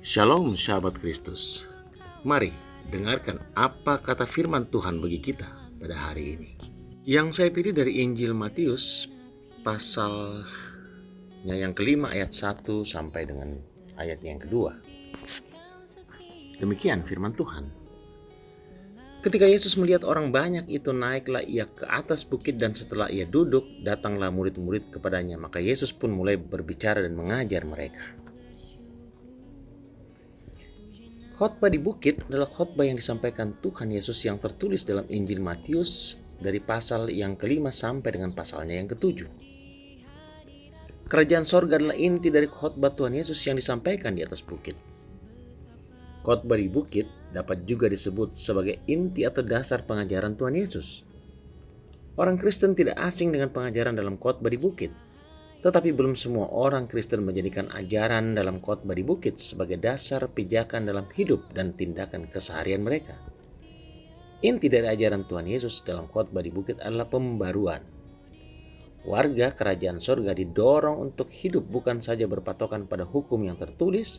Shalom sahabat Kristus. Mari dengarkan apa kata firman Tuhan bagi kita pada hari ini. Yang saya pilih dari Injil Matius pasalnya yang kelima ayat 1 sampai dengan ayat yang kedua. Demikian firman Tuhan. Ketika Yesus melihat orang banyak itu, naiklah ia ke atas bukit, dan setelah ia duduk, datanglah murid-murid kepadanya. Maka Yesus pun mulai berbicara dan mengajar mereka. Khotbah di bukit adalah khotbah yang disampaikan Tuhan Yesus yang tertulis dalam Injil Matius dari pasal yang kelima sampai dengan pasalnya yang ketujuh. Kerajaan sorga adalah inti dari khotbah Tuhan Yesus yang disampaikan di atas bukit. Khotbah di bukit dapat juga disebut sebagai inti atau dasar pengajaran Tuhan Yesus. Orang Kristen tidak asing dengan pengajaran dalam khotbah di bukit. Tetapi belum semua orang Kristen menjadikan ajaran dalam khotbah di bukit sebagai dasar pijakan dalam hidup dan tindakan keseharian mereka. Inti dari ajaran Tuhan Yesus dalam khotbah di bukit adalah pembaruan. Warga kerajaan sorga didorong untuk hidup bukan saja berpatokan pada hukum yang tertulis,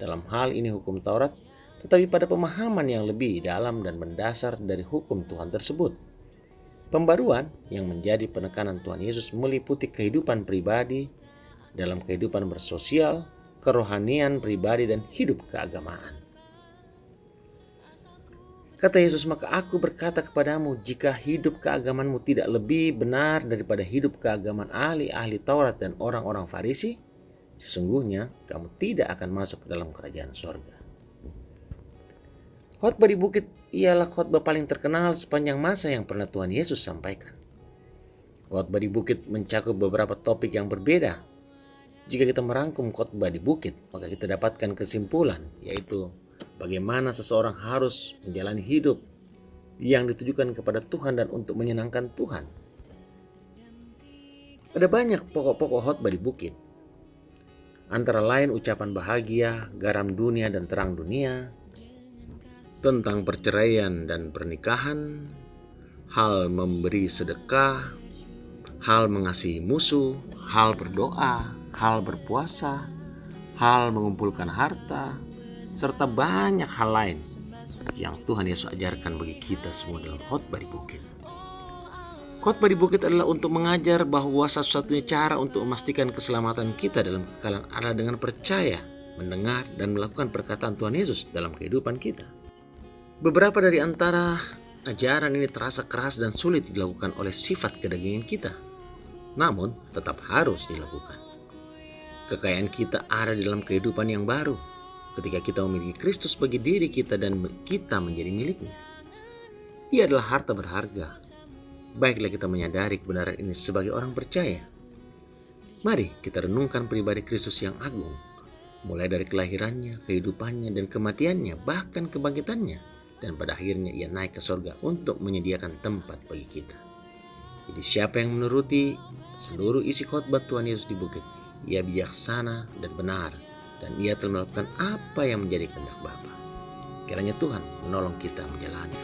dalam hal ini hukum Taurat, tetapi pada pemahaman yang lebih dalam dan mendasar dari hukum Tuhan tersebut. Pembaruan yang menjadi penekanan Tuhan Yesus meliputi kehidupan pribadi, dalam kehidupan bersosial, kerohanian pribadi, dan hidup keagamaan. Kata Yesus, maka aku berkata kepadamu, jika hidup keagamanmu tidak lebih benar daripada hidup keagamaan ahli-ahli Taurat dan orang-orang Farisi, sesungguhnya kamu tidak akan masuk ke dalam kerajaan sorga. Khotbah di bukit ialah khotbah paling terkenal sepanjang masa yang pernah Tuhan Yesus sampaikan. Khotbah di bukit mencakup beberapa topik yang berbeda. Jika kita merangkum khotbah di bukit, maka kita dapatkan kesimpulan, yaitu bagaimana seseorang harus menjalani hidup yang ditujukan kepada Tuhan dan untuk menyenangkan Tuhan. Ada banyak pokok-pokok khotbah di bukit. Antara lain ucapan bahagia, garam dunia dan terang dunia, tentang perceraian dan pernikahan, hal memberi sedekah, hal mengasihi musuh, hal berdoa, hal berpuasa, hal mengumpulkan harta, serta banyak hal lain yang Tuhan Yesus ajarkan bagi kita semua dalam khotbah di bukit. Khotbah di bukit adalah untuk mengajar bahwa satu-satunya cara untuk memastikan keselamatan kita dalam kekalahan adalah dengan percaya, mendengar, dan melakukan perkataan Tuhan Yesus dalam kehidupan kita. Beberapa dari antara ajaran ini terasa keras dan sulit dilakukan oleh sifat kedagingan kita, namun tetap harus dilakukan. Kekayaan kita ada di dalam kehidupan yang baru ketika kita memiliki Kristus bagi diri kita dan kita menjadi miliknya. Ia adalah harta berharga. Baiklah kita menyadari kebenaran ini sebagai orang percaya. Mari kita renungkan pribadi Kristus yang agung, mulai dari kelahirannya, kehidupannya, dan kematiannya, bahkan kebangkitannya. Dan pada akhirnya ia naik ke surga untuk menyediakan tempat bagi kita. Jadi siapa yang menuruti seluruh isi khotbah Tuhan Yesus di bukit, ia bijaksana dan benar, dan ia telah melakukan apa yang menjadi kehendak Bapa. Kiranya Tuhan menolong kita menjalani